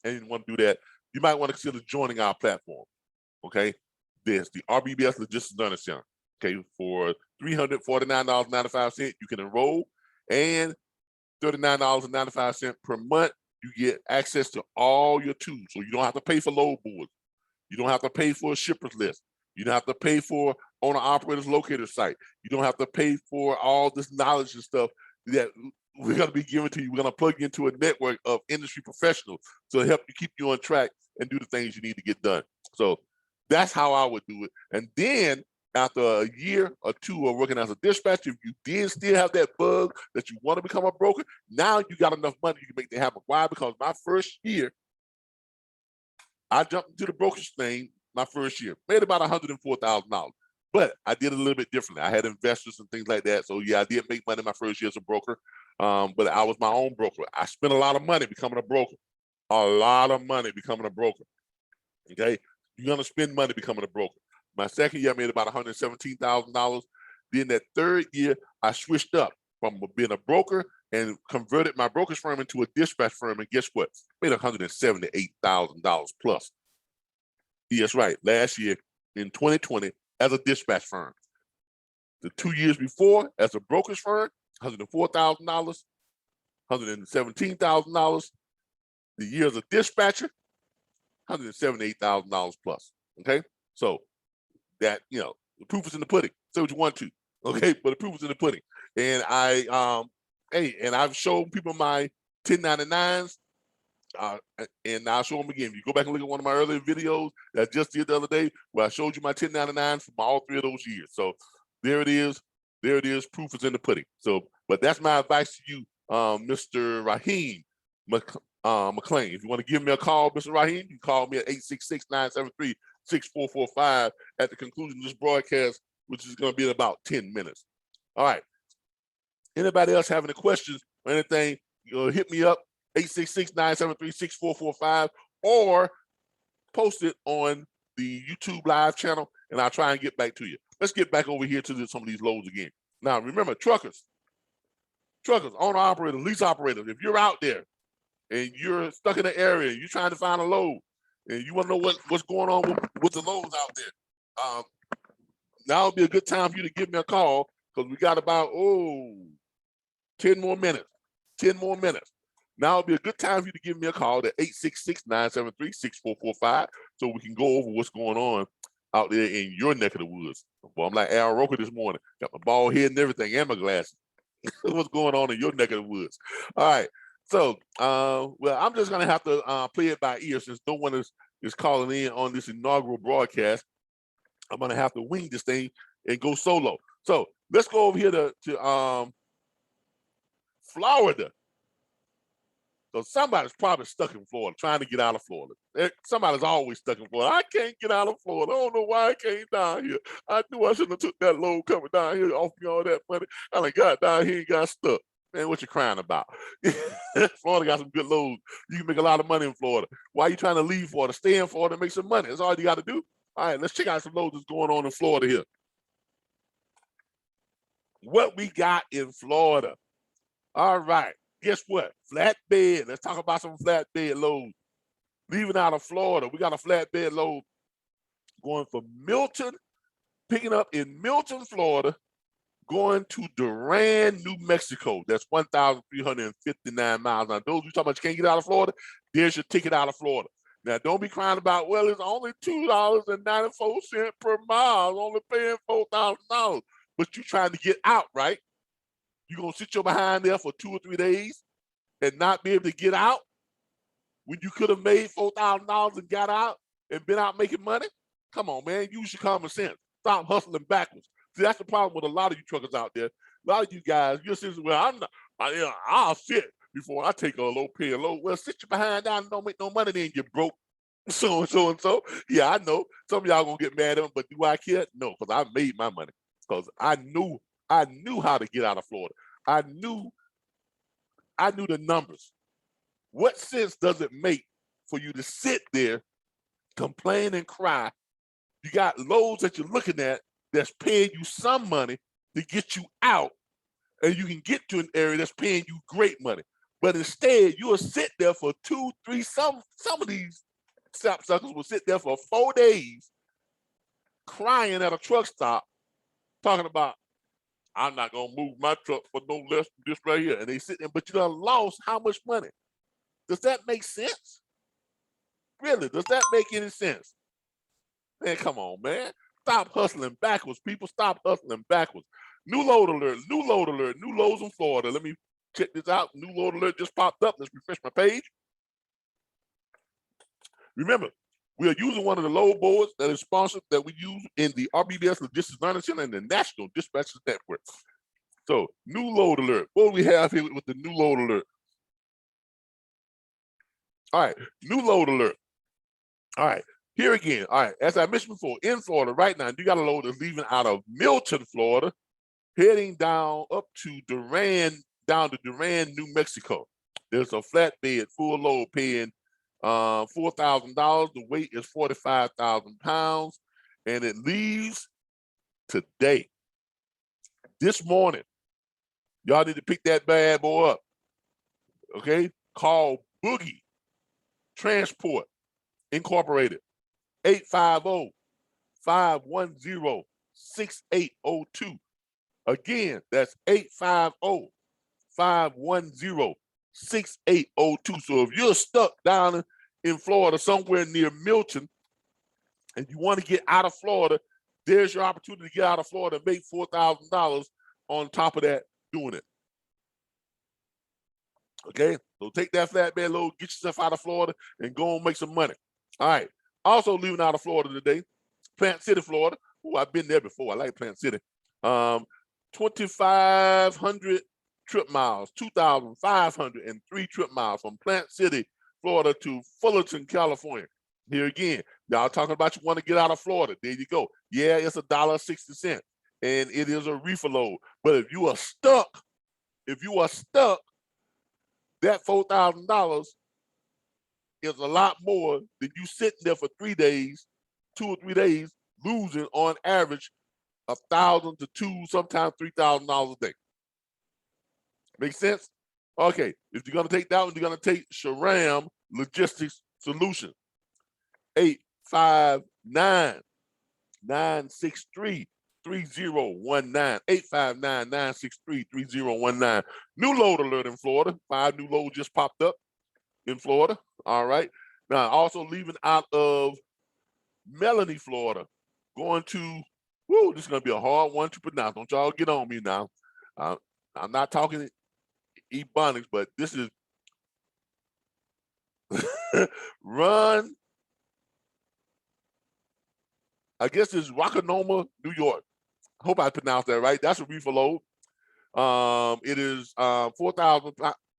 A: and you want to do that, you might want to consider joining our platform. Okay. There's the RBBS Logistics Learning Center. Okay. For $349.95, you can enroll, and $39.95 per month, you get access to all your tools. So you don't have to pay for load boards. You don't have to pay for a shipper's list. You don't have to pay for owner-operators locator site. You don't have to pay for all this knowledge and stuff that we're going to be giving to you. We're going to plug you into a network of industry professionals to help you keep you on track and do the things you need to get done. So that's how I would do it. And then after a year or two of working as a dispatcher, if you did still have that bug that you want to become a broker, now you got enough money, you can make that happen. Why? Because my first year, I jumped into the brokerage thing my first year, made about $104,000. But I did a little bit differently. I had investors and things like that. So yeah, I did make money my first year as a broker, but I was my own broker. I spent a lot of money becoming a broker. A lot of money becoming a broker. Okay, you're gonna spend money becoming a broker. My second year, I made about $117,000. Then that third year, I switched up from being a broker and converted my brokerage firm into a dispatch firm. And guess what? Made $178,000 plus. Yes, right. Last year in 2020, as a dispatch firm. The 2 years before, as a brokerage firm, $104,000, $117,000. The year as a dispatcher, $178,000 plus. Okay, so that the proof is in the pudding. Say what you want to. Okay, but the proof is in the pudding. And I've shown people my 1099s. And I'll show them again. If you go back and look at one of my earlier videos that I just did the other day, where I showed you my 1099s from all 3 of those years. So there it is. There it is. Proof is in the pudding. So, but that's my advice to you, Mr. Raheem McLean. If you want to give me a call, Mr. Raheem, you can call me at 866-973-6445 at the conclusion of this broadcast, which is going to be in about 10 minutes. All right. Anybody else have any questions or anything, hit me up. 866-973-6445, or post it on the YouTube live channel, and I'll try and get back to you. Let's get back over here to some of these loads again. Now, remember, truckers, owner-operators, lease operators, if you're out there and you're stuck in an area, you're trying to find a load, and you want to know what's going on with the loads out there, now would be a good time for you to give me a call, because we got about, 10 more minutes. 10 more minutes. Now it'll be a good time for you to give me a call at 866-973-6445 so we can go over what's going on out there in your neck of the woods. Well, I'm like Al Roker this morning. Got my bald head and everything and my glasses. What's going on in your neck of the woods? All right. So, well, I'm just going to have to play it by ear since no one is is calling in on this inaugural broadcast. I'm gonna have to wing this thing and go solo. So let's go over here to Florida. So somebody's probably stuck in Florida, trying to get out of Florida. Somebody's always stuck in Florida. I can't get out of Florida. I don't know why I came down here. I knew I shouldn't have took that load coming down here, offering all that money. I like got down here and got stuck. Man, what you crying about? Florida got some good loads. You can make a lot of money in Florida. Why are you trying to leave Florida? Stay in Florida and make some money. That's all you got to do. All right, let's check out some loads that's going on in Florida here. What we got in Florida. All right. Guess what? Flatbed. Let's talk about some flatbed loads. Leaving out of Florida, we got a flatbed load going from Milton, picking up in Milton, Florida, going to Duran, New Mexico. That's 1,359 miles. Now, those you talking about you can't get out of Florida, there's your ticket out of Florida. Now, don't be crying about, well, it's only $2.94 per mile. I'm only paying $4,000. But you trying to get out, right? You gonna sit your behind there for 2 or 3 days and not be able to get out when you could have made $4,000 and got out and been out making money? Come on, man, use your common sense. Stop hustling backwards. See, that's the problem with a lot of you truckers out there. A lot of you guys, you're saying, well, I'll sit before I take a low paying load. Well, sit your behind down and don't make no money, then you broke. So and so and so. Yeah, I know. Some of y'all gonna get mad at them, but do I care? No, because I made my money. Because I knew how to get out of Florida. I knew the numbers. What sense does it make for you to sit there, complain and cry? You got loads that you're looking at that's paying you some money to get you out, and you can get to an area that's paying you great money. But instead, you'll sit there for 2, 3, some of these sapsuckers will sit there for 4 days crying at a truck stop, talking about, I'm not gonna move my truck for no less than this right here. And they sit there, but you done lost how much money? Does that make sense? Really, does that make any sense? Man, come on, man. Stop hustling backwards, people. Stop hustling backwards. New load alert, new load alert, new loads in Florida. Let me check this out. New load alert just popped up. Let's refresh my page. Remember, we are using one of the load boards that is sponsored that we use in the RBBS Logistics Learning Center and the National Dispatchers Network. So, new load alert. What do we have here with the new load alert? All right, new load alert. All right, here again. All right, as I mentioned before, in Florida right now, you got a load that's leaving out of Milton, Florida, heading down up to Duran, New Mexico. There's a flatbed full load paying $4,000. The weight is 45,000 pounds, and it leaves today. This morning, y'all need to pick that bad boy up. Okay, call Boogie Transport Incorporated, 850-510-6802. Again, that's 850-510-6802. So if you're stuck down in Florida, somewhere near Milton, and you want to get out of Florida, there's your opportunity to get out of Florida and make $4,000 on top of that doing it. Okay, so take that flatbed load, get yourself out of Florida, and go and make some money. All right, also leaving out of Florida today, Plant City, Florida. Oh, I've been there before. I like Plant City. 2,500 trip miles, 2,503 trip miles from Plant City, Florida to Fullerton, California. Here again, y'all talking about you want to get out of Florida. There you go. Yeah, it's $1.60, and it is a reefer load. But if you are stuck, that $4,000 is a lot more than you sitting there for 3 days, 2 or 3 days, losing on average $1,000 to $2,000, sometimes $3,000 a day. Make sense? Okay, if you're gonna take that one, you're gonna take Sharam Logistics Solutions, 859-963-3019, 859-963-3019. New load alert in Florida. 5 new loads just popped up in Florida. All right. Now, also leaving out of Melanie, Florida, going to, this is going to be a hard one to pronounce. Don't y'all get on me now. I'm not talking Ebonics, but this is Run I guess it's Rockanoma, New York. I hope I pronounced that right. That's a reefer load. It is 4,000.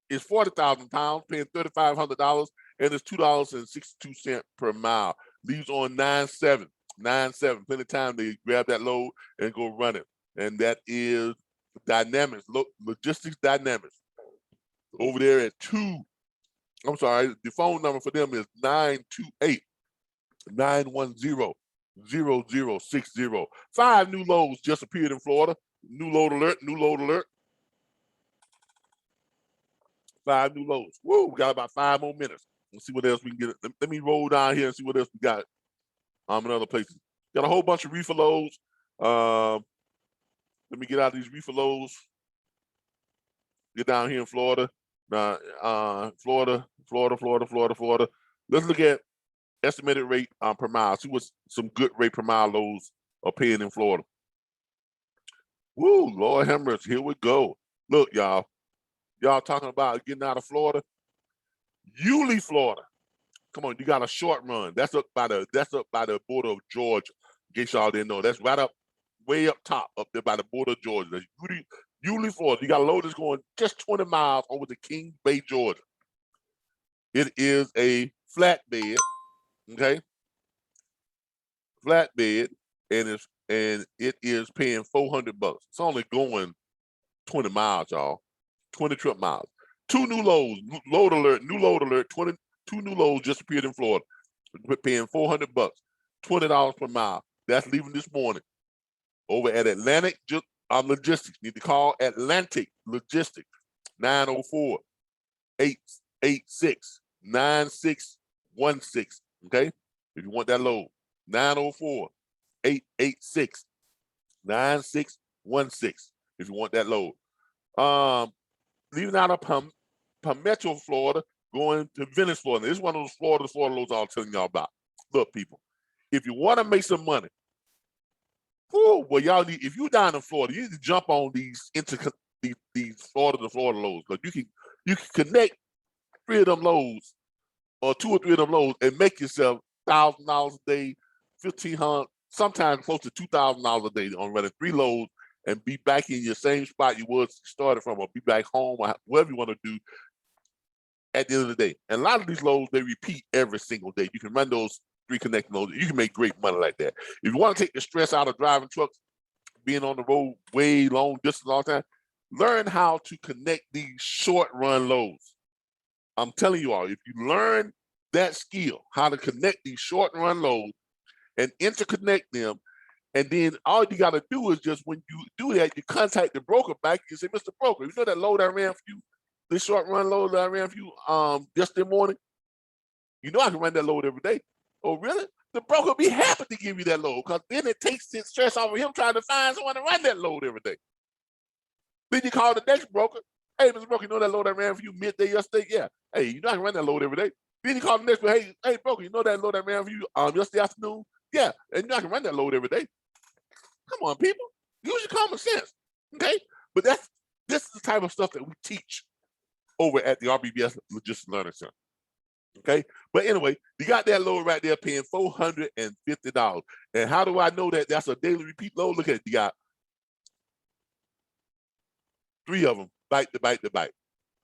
A: It's 40,000 pounds, paying $3,500, and it's $2.62 per mile. Leaves on 9/7. 9/7. Plenty of time to grab that load and go run it. And that is Dynamics, Logistics Dynamics. Over there at I'm sorry, the phone number for them is 928-910-0060. 5 new loads just appeared in Florida. New load alert, new load alert. 5 new loads. Woo, we got about 5 more minutes. Let's see what else we can get. Let me roll down here and see what else we got in other places. Got a whole bunch of reefer loads. Let me get out of these reefer loads. Get down here in Florida. Florida. Let's look at estimated rate per mile. See what some good rate per mile loads are paying in Florida. Woo, Lord have mercy. Here we go. Look, y'all. Y'all talking about getting out of Florida. Yulee, Florida. Come on, you got a short run. That's up by the border of Georgia. In case y'all didn't know, that's right up, way up top, up there by the border of Georgia. That's Yulee, Florida. You got a load that's going just 20 miles over to King Bay, Georgia. It is a flatbed, okay? Flatbed, and it is paying $400. It's only going 20 miles, y'all. 20 trip miles. 2 new loads, load alert, new load alert. 2 new loads just appeared in Florida. We're paying $400, $20 per mile. That's leaving this morning. Over at Atlantic Logistics. Need to call Atlantic Logistics. 904-886-9616. Okay? If you want that load. 904-886-9616. If you want that load. Leaving out of Palmetto, Florida, going to Venice, Florida. This is one of those Florida loads I was telling y'all about. Look, people, if you want to make some money, well, y'all need, if you're down in Florida, you need to jump on these Florida to Florida loads, because you can connect 3 of them loads or 2 or 3 of them loads and make yourself $1,000 a day, $1,500, sometimes close to $2,000 a day on running 3 loads, and be back in your same spot you started from, or be back home, or whatever you want to do at the end of the day. And a lot of these loads, they repeat every single day. You can run those 3 connecting loads. You can make great money like that. If you want to take the stress out of driving trucks, being on the road way long distance all the time, learn how to connect these short run loads. I'm telling you all, if you learn that skill, how to connect these short run loads and interconnect them, and then all you got to do is just, when you do that, you contact the broker back. You say, Mr. Broker, you know that load I ran for you, this short run load that I ran for you yesterday morning? You know I can run that load every day. Oh, really? The broker will be happy to give you that load, because then it takes the stress off of him trying to find someone to run that load every day. Then you call the next broker. Hey, Mr. Broker, you know that load I ran for you midday yesterday? Yeah. Hey, you know I can run that load every day. Then you call the next broker. Hey, broker, you know that load I ran for you yesterday afternoon? Yeah. And you know I can run that load every day. Come on, people. Use your common sense, okay? But this is the type of stuff that we teach over at the RBBS Logistics Learning Center, okay? But anyway, you got that load right there paying $450. And how do I know that that's a daily repeat load? Look at it. You got 3 of them, bite to bite to bite.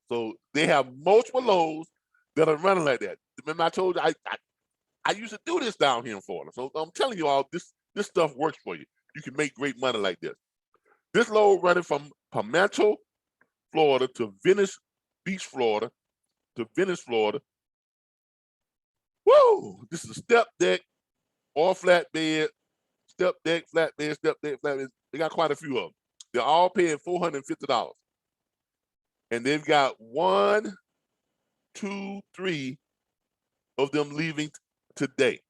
A: So they have multiple loads that are running like that. Remember I told you I used to do this down here in Florida. So I'm telling you all, this stuff works for you. You can make great money like this. This load running from Palmetto, Florida to Venice Beach, Florida, to Venice, Florida. Woo! This is a step deck or flatbed, step deck, flatbed, step deck, flatbed. They got quite a few of them. They're all paying $450. And they've got 1, 2, 3 of them leaving today.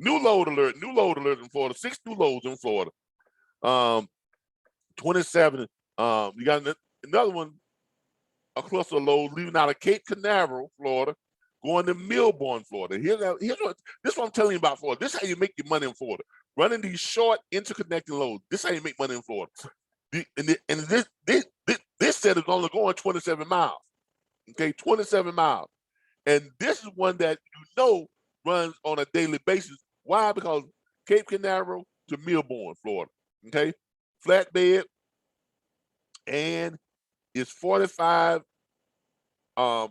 A: New load alert in Florida. 6 new loads in Florida. 27. You got another one, a cluster load leaving out of Cape Canaveral, Florida, going to Melbourne, Florida. Here's what I'm telling you about Florida. This is how you make your money in Florida. Running these short interconnecting loads. This is how you make money in Florida. This set is only going 27 miles. Okay, 27 miles. And this is one that runs on a daily basis. Why? Because Cape Canaveral to Melbourne, Florida. Okay, flatbed, and it's 45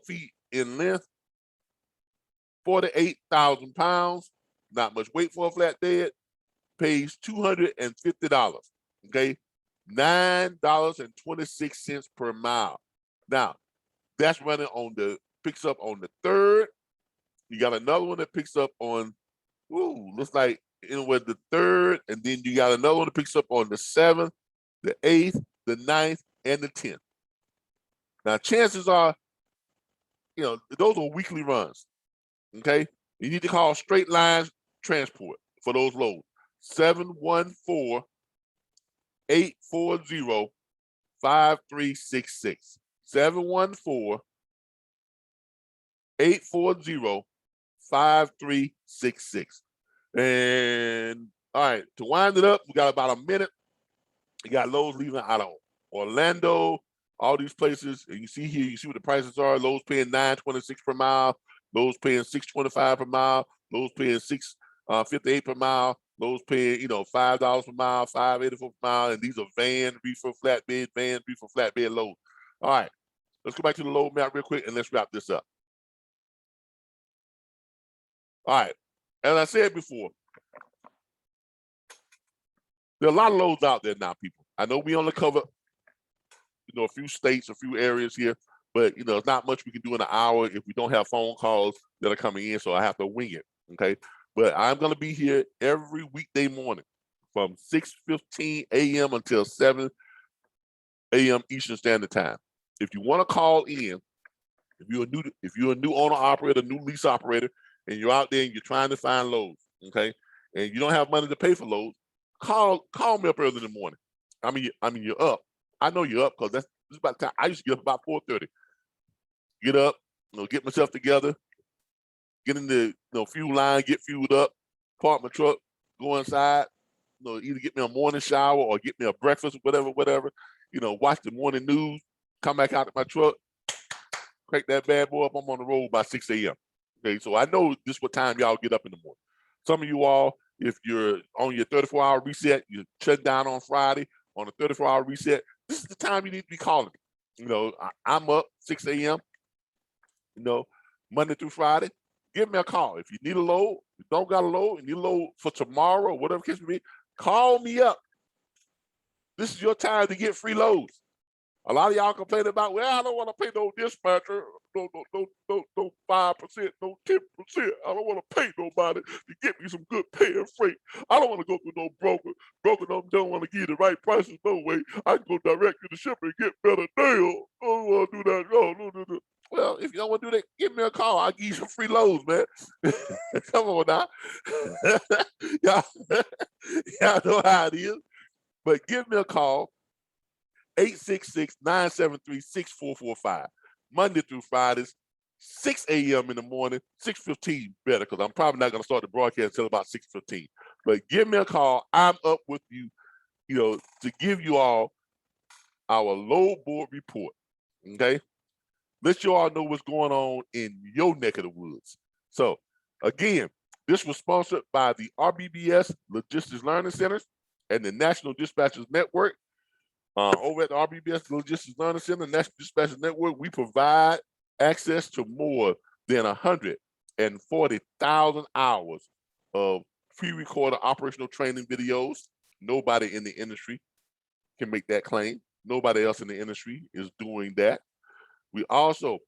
A: feet in length, 48,000 pounds. Not much weight for a flatbed. Pays $250. Okay, $9.26 per mile. Now, that's running on picks up on the 3rd. You got another one that picks up on, looks like with the 3rd, and then you got another one that picks up on the 7th, the 8th, the 9th, and the 10th. Now, chances are, those are weekly runs. Okay, you need to call Straight Lines Transport for those loads. 714-840-5366. 714-840-5366. And all right, to wind it up, we got about a minute. You got loads leaving out of Orlando, all these places. And you see here, you see what the prices are. Loads paying $9.26 per mile. Loads paying $6.25 per mile. Loads paying $6.58 per mile. Loads paying, $5 per mile, $5.84 per mile. And these are van, reefer, flatbed, loads. All right, let's go back to the load map real quick and let's wrap this up. All right, as I said before, there are a lot of loads out there now, people. I know we only cover, a few states, a few areas here, but, there's not much we can do in an hour if we don't have phone calls that are coming in, so I have to wing it, okay? But I'm going to be here every weekday morning from 6:15 a.m. until 7 a.m. Eastern Standard Time. If you want to call in, if you're a new owner operator, new lease operator, and you're out there and you're trying to find loads, okay, and you don't have money to pay for loads, call me up early in the morning. I mean, you're up. I know you're up because this is about the time. I used to get up about 4:30. Get up, get myself together, get in the fuel line, get fueled up, park my truck, go inside, either get me a morning shower or get me a breakfast, whatever, watch the morning news, come back out to my truck, crank that bad boy up. I'm on the road by 6 a.m. Okay, so I know this is what time y'all get up in the morning. Some of you all, if you're on your 34-hour reset, you shut down on Friday on a 34-hour reset, this is the time you need to be calling me. I'm up 6 a.m., Monday through Friday. Give me a call. If you need a load, you don't got a load, and you need a load for tomorrow or whatever case may be, call me up. This is your time to get free loads. A lot of y'all complain about, well, I don't want to pay no dispatcher, no 5%, no 10%. I don't want to pay nobody to get me some good paying freight. I don't want to go through no broker. Broker don't want to give you the right prices no way. I can go direct to the shipper and get better deal. I don't want to do that. No. Well, if you don't want to do that, give me a call. I'll give you some free loads, man. Come on now. y'all know how it is. But give me a call. 866-973-6445. Monday through Fridays, 6 a.m. in the morning, 6:15 better, because I'm probably not going to start the broadcast until about 6:15. But give me a call. I'm up with you, to give you all our load board report, okay? Let you all know what's going on in your neck of the woods. So, again, this was sponsored by the RBBS Logistics Learning Centers and the National Dispatchers Network. Over at the RBBS Logistics Learning Center, National Dispatchers Network, we provide access to more than 140,000 hours of pre-recorded operational training videos. Nobody in the industry can make that claim. Nobody else in the industry is doing that. We also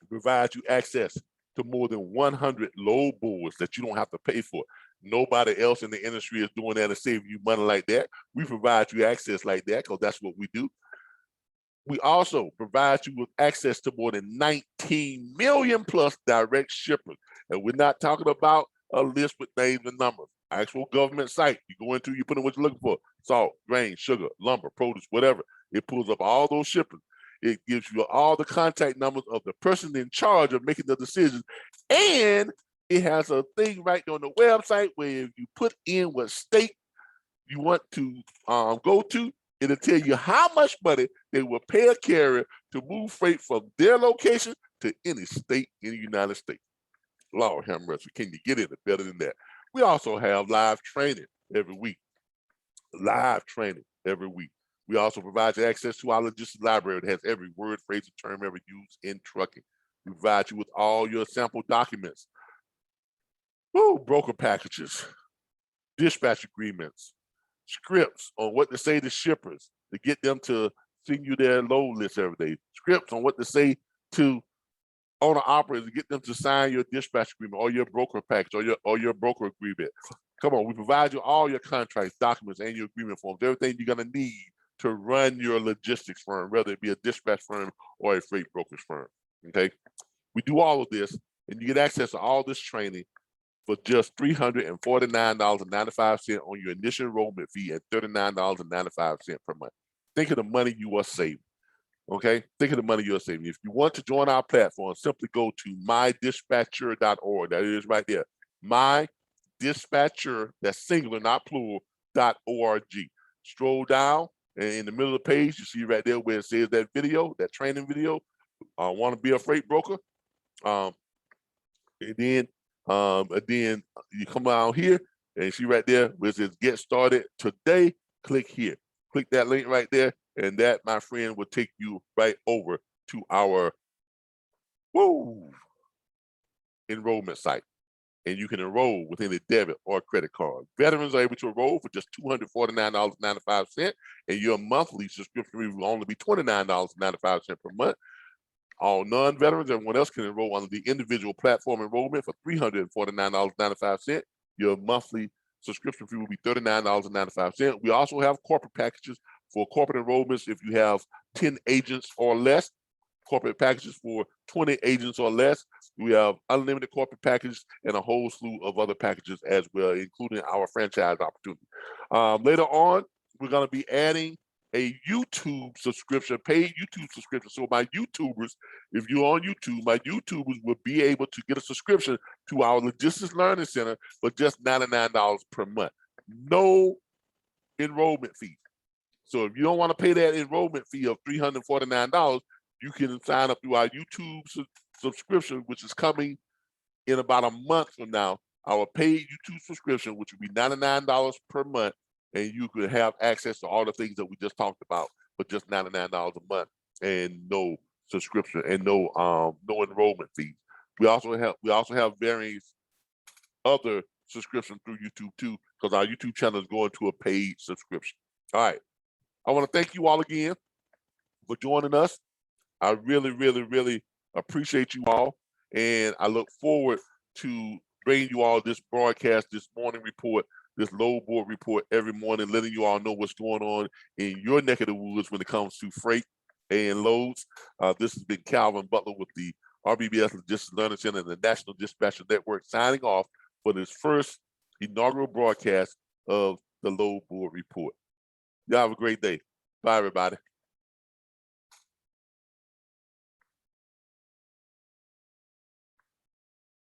A: provide you access to more than 100 load boards that you don't have to pay for. Nobody else in the industry is doing that and saving you money like that. We provide you access like that because that's what we do. We also provide you with access to more than 19 million plus direct shippers. And we're not talking about a list with names and numbers. Actual government site. You go into, you put in what you're looking for. Salt, grain, sugar, lumber, produce, whatever. It pulls up all those shippers. It gives you all the contact numbers of the person in charge of making the decisions. And it has a thing right on the website where if you put in what state you want to go to, it'll tell you how much money they will pay a carrier to move freight from their location to any state in the United States. Lord have mercy, can you get any better than that? We also have live training every week. Live training every week. We also provide you access to our logistics library that has every word, phrase, and term ever used in trucking. We provide you with all your sample documents, broker packages, dispatch agreements, scripts on what to say to shippers to get them to send you their load list every day, scripts on what to say to owner operators to get them to sign your dispatch agreement or your broker package or your broker agreement. Come on, we provide you all your contracts, documents, and your agreement forms, everything you're gonna need to run your logistics firm, whether it be a dispatch firm or a freight brokerage firm, okay? We do all of this, and you get access to all this training for just $349.95 on your initial enrollment fee and $39.95 per month. Think of the money you are saving, okay? Think of the money you're saving. If you want to join our platform, simply go to mydispatcher.org. That is right there. MyDispatcher, that's singular, not plural, .org. Scroll down, and in the middle of the page, you see right there where it says that video, that training video, want to be a freight broker. And then you come down here and see right there where it says get started today. Click here. Click that link right there, and that, my friend, will take you right over to our enrollment site. And you can enroll with any debit or credit card. Veterans are able to enroll for just $249.95, and your monthly subscription fee will only be $29.95 per month. All non-veterans, everyone else can enroll under the individual platform enrollment for $349.95. Your monthly subscription fee will be $39.95. We also have corporate packages for corporate enrollments if you have 10 agents or less, corporate packages for 20 agents or less. We have unlimited corporate packages and a whole slew of other packages as well, including our franchise opportunity. Later on, we're going to be adding a YouTube subscription, paid YouTube subscription. So my YouTubers, if you're on YouTube, my YouTubers will be able to get a subscription to our Logistics Learning Center for just $99 per month. No enrollment fee. So if you don't want to pay that enrollment fee of $349, you can sign up through our YouTube subscription, which is coming in about a month from now. Our paid YouTube subscription, which will be $99 per month, and you could have access to all the things that we just talked about for just $99 a month and no subscription and no enrollment fees. We also have various other subscriptions through YouTube too, because our YouTube channel is going to a paid subscription. All right. I want to thank you all again for joining us. I really, really, really appreciate you all, and I look forward to bringing you all this broadcast, this morning report, this load board report every morning, letting you all know what's going on in your neck of the woods when it comes to freight and loads. This has been Calvin Butler with the RBBS Logistics Learning Center and the National Dispatcher Network signing off for this first inaugural broadcast of the load board report. Y'all have a great day. Bye, everybody.